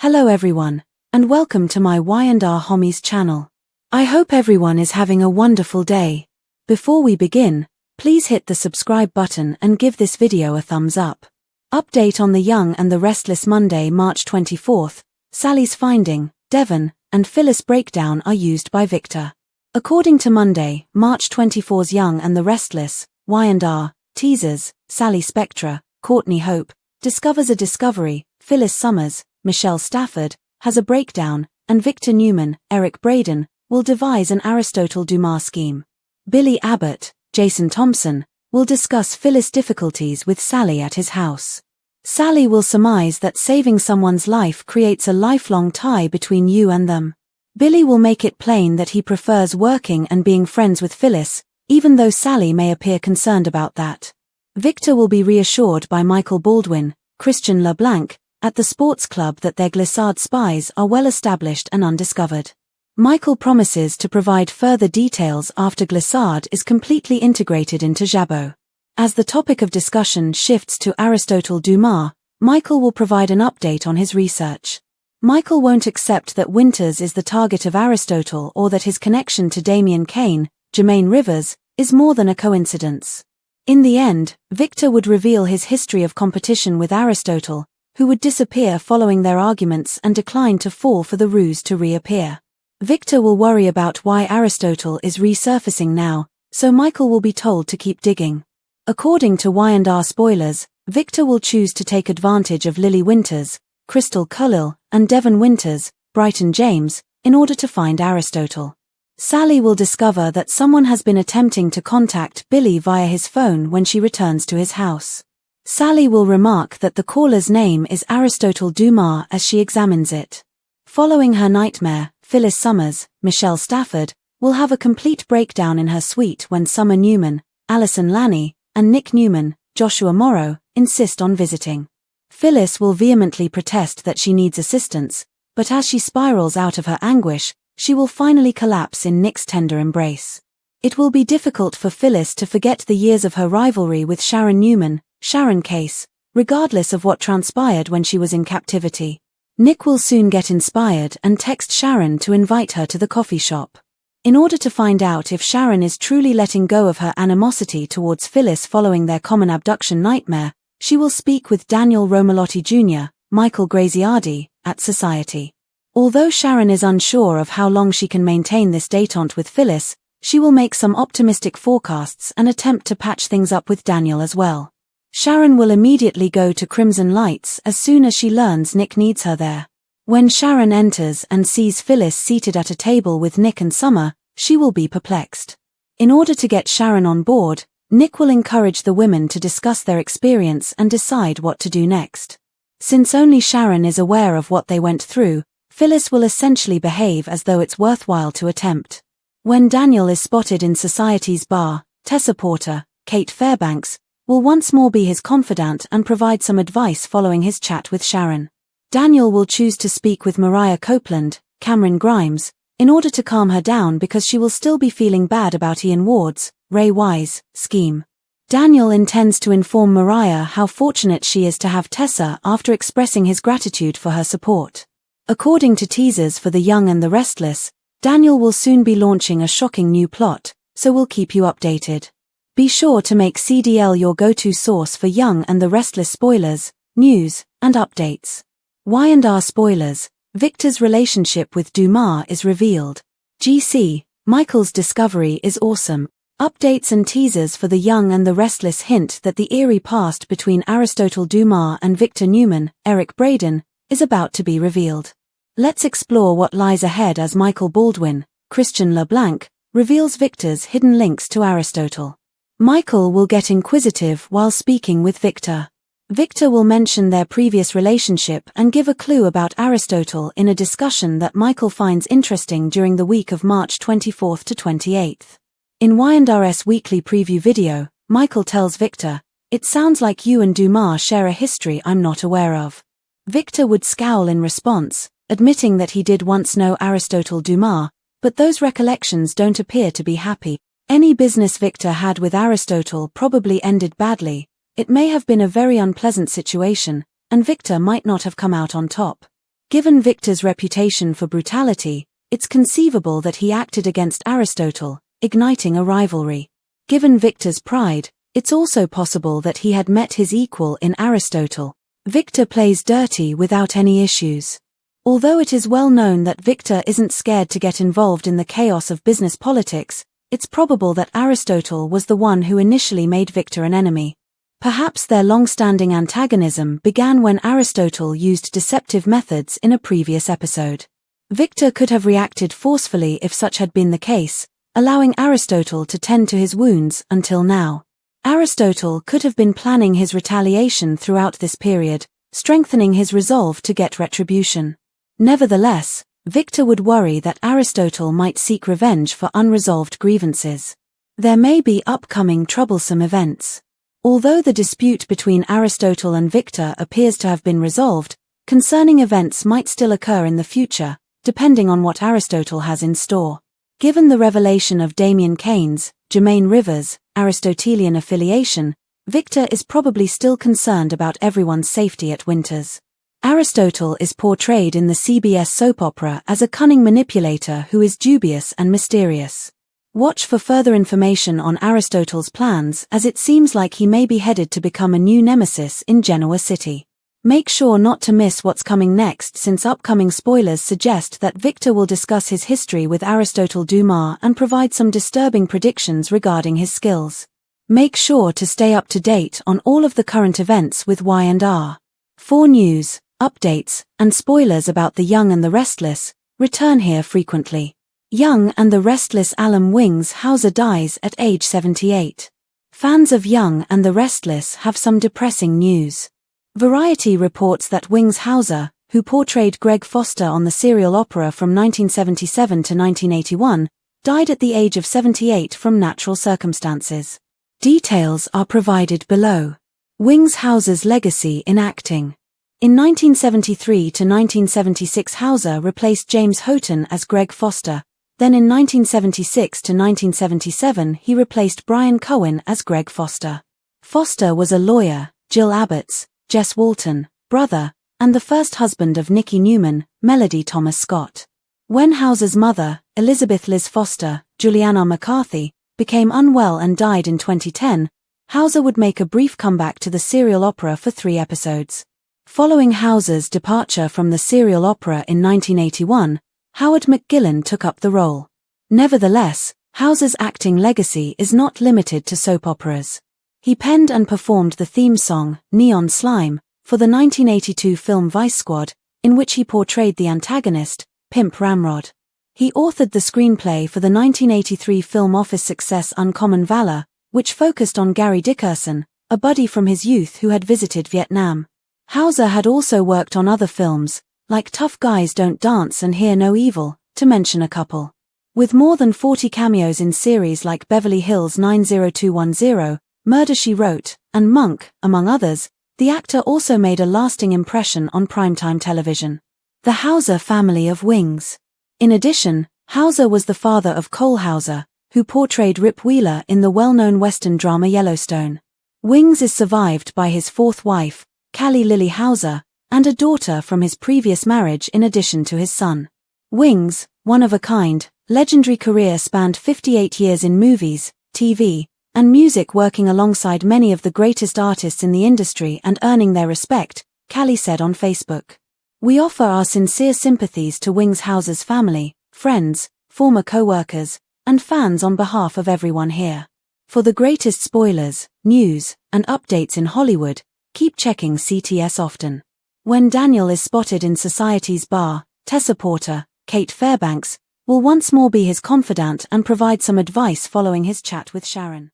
Hello everyone, and welcome to my Y&R Homies channel. I hope everyone is having a wonderful day. Before we begin, please hit the subscribe button and give this video a thumbs up. Update on the Young and the Restless. Monday, March 24th, Sally's finding, Devon, and Phyllis breakdown are used by Victor. According to Monday, March 24's Young and the Restless, Y&R, teasers, Sally Spectra, Courtney Hope, discovers a discovery, Phyllis Summers, Michelle Stafford, has a breakdown, and Victor Newman, Eric Braeden, will devise an Aristotle Dumas scheme. Billy Abbott, Jason Thompson, will discuss Phyllis' difficulties with Sally at his house. Sally will surmise that saving someone's life creates a lifelong tie between you and them. Billy will make it plain that he prefers working and being friends with Phyllis, even though Sally may appear concerned about that. Victor will be reassured by Michael Baldwin, Christian LeBlanc, at the sports club that their Glissade spies are well established and undiscovered. Michael promises to provide further details after Glissade is completely integrated into Jabot. As the topic of discussion shifts to Aristotle Dumas, Michael will provide an update on his research. Michael won't accept that Winters is the target of Aristotle or that his connection to Damien Kane, Jermaine Rivers, is more than a coincidence. In the end, Victor would reveal his history of competition with Aristotle, who would disappear following their arguments and decline to fall for the ruse to reappear. Victor will worry about why Aristotle is resurfacing now, so Michael will be told to keep digging. According to Y&R spoilers, Victor will choose to take advantage of Lily Winters, Crystal Khalil, and Devon Winters, Brighton James, in order to find Aristotle. Sally will discover that someone has been attempting to contact Billy via his phone when she returns to his house. Sally will remark that the caller's name is Aristotle Dumas as she examines it. Following her nightmare, Phyllis Summers, Michelle Stafford, will have a complete breakdown in her suite when Summer Newman, Allison Lanny, and Nick Newman, Joshua Morrow, insist on visiting. Phyllis will vehemently protest that she needs assistance, but as she spirals out of her anguish, she will finally collapse in Nick's tender embrace. It will be difficult for Phyllis to forget the years of her rivalry with Sharon Newman, Sharon Case, regardless of what transpired when she was in captivity. Nick will soon get inspired and text Sharon to invite her to the coffee shop. In order to find out if Sharon is truly letting go of her animosity towards Phyllis following their common abduction nightmare, she will speak with Daniel Romalotti Jr., Michael Graziardi, at Society. Although Sharon is unsure of how long she can maintain this détente with Phyllis, she will make some optimistic forecasts and attempt to patch things up with Daniel as well. Sharon will immediately go to Crimson Lights as soon as she learns Nick needs her there. When Sharon enters and sees Phyllis seated at a table with Nick and Summer, she will be perplexed. In order to get Sharon on board, Nick will encourage the women to discuss their experience and decide what to do next. Since only Sharon is aware of what they went through, Phyllis will essentially behave as though it's worthwhile to attempt. When Daniel is spotted in Society's bar, Tessa Porter, Kate Fairbanks, will once more be his confidant and provide some advice following his chat with Sharon. Daniel will choose to speak with Mariah Copeland, Cameron Grimes, in order to calm her down because she will still be feeling bad about Ian Ward's, Ray Wise, scheme. Daniel intends to inform Mariah how fortunate she is to have Tessa after expressing his gratitude for her support. According to teasers for The Young and the Restless, Daniel will soon be launching a shocking new plot, so we'll keep you updated. Be sure to make CDL your go-to source for Young and the Restless spoilers, news, and updates. Y&R spoilers, Victor's relationship with Dumas is revealed. GC, Michael's discovery is awesome. Updates and teasers for The Young and the Restless hint that the eerie past between Aristotle Dumas and Victor Newman, Eric Braeden, is about to be revealed. Let's explore what lies ahead as Michael Baldwin, Christian LeBlanc, reveals Victor's hidden links to Aristotle. Michael will get inquisitive while speaking with Victor. Victor will mention their previous relationship and give a clue about Aristotle in a discussion that Michael finds interesting during the week of March 24th to 28th. In Y&R's weekly preview video, Michael tells Victor, "It sounds like you and Dumas share a history I'm not aware of." Victor would scowl in response, admitting that he did once know Aristotle Dumas, but those recollections don't appear to be happy. Any business Victor had with Aristotle probably ended badly. It may have been a very unpleasant situation, and Victor might not have come out on top. Given Victor's reputation for brutality, it's conceivable that he acted against Aristotle, igniting a rivalry. Given Victor's pride, it's also possible that he had met his equal in Aristotle. Victor plays dirty without any issues. Although it is well known that Victor isn't scared to get involved in the chaos of business politics, it's probable that Aristotle was the one who initially made Victor an enemy. Perhaps their long-standing antagonism began when Aristotle used deceptive methods in a previous episode. Victor could have reacted forcefully if such had been the case, allowing Aristotle to tend to his wounds until now. Aristotle could have been planning his retaliation throughout this period, strengthening his resolve to get retribution. Nevertheless, Victor would worry that Aristotle might seek revenge for unresolved grievances. There may be upcoming troublesome events. Although the dispute between Aristotle and Victor appears to have been resolved, concerning events might still occur in the future, depending on what Aristotle has in store. Given the revelation of Damian Keynes, Jermaine Rivers' Aristotelian affiliation, Victor is probably still concerned about everyone's safety at Winters. Aristotle is portrayed in the CBS soap opera as a cunning manipulator who is dubious and mysterious. Watch for further information on Aristotle's plans, as it seems like he may be headed to become a new nemesis in Genoa City. Make sure not to miss what's coming next, since upcoming spoilers suggest that Victor will discuss his history with Aristotle Dumas and provide some disturbing predictions regarding his skills. Make sure to stay up to date on all of the current events with Y&R. For news, updates, and spoilers about The Young and the Restless, return here frequently. Young and the Restless alum Wings Hauser dies at age 78. Fans of Young and the Restless have some depressing news. Variety reports that Wings Hauser, who portrayed Greg Foster on the serial opera from 1977 to 1981, died at the age of 78 from natural circumstances. Details are provided below. Wings Hauser's legacy in acting. In 1973 to 1976, Hauser replaced James Houghton as Greg Foster. Then in 1976 to 1977 he replaced Brian Cohen as Greg Foster. Foster was a lawyer, Jill Abbott's, Jess Walton, brother, and the first husband of Nikki Newman, Melody Thomas Scott. When Hauser's mother, Elizabeth Liz Foster, Juliana McCarthy, became unwell and died in 2010, Hauser would make a brief comeback to the serial opera for 3 episodes. Following Hauser's departure from the serial opera in 1981, Howard McGillen took up the role. Nevertheless, Hauser's acting legacy is not limited to soap operas. He penned and performed the theme song, Neon Slime, for the 1982 film Vice Squad, in which he portrayed the antagonist, Pimp Ramrod. He authored the screenplay for the 1983 film Office success Uncommon Valor, which focused on Gary Dickerson, a buddy from his youth who had visited Vietnam. Hauser had also worked on other films, like Tough Guys Don't Dance and Hear No Evil, to mention a couple. With more than 40 cameos in series like Beverly Hills 90210, Murder, She Wrote, and Monk, among others, the actor also made a lasting impression on primetime television. The Hauser family of Wings. In addition, Hauser was the father of Cole Hauser, who portrayed Rip Wheeler in the well-known Western drama Yellowstone. Wings is survived by his 4th wife, Callie Lily Hauser, and a daughter from his previous marriage in addition to his son. Wings, one of a kind, legendary career spanned 58 years in movies, TV, and music, working alongside many of the greatest artists in the industry and earning their respect, Callie said on Facebook. We offer our sincere sympathies to Wings Hauser's family, friends, former co-workers, and fans on behalf of everyone here. For the greatest spoilers, news, and updates in Hollywood, keep checking CTS often. When Daniel is spotted in Society's bar, Tessa Porter, Kate Fairbanks, will once more be his confidant and provide some advice following his chat with Sharon.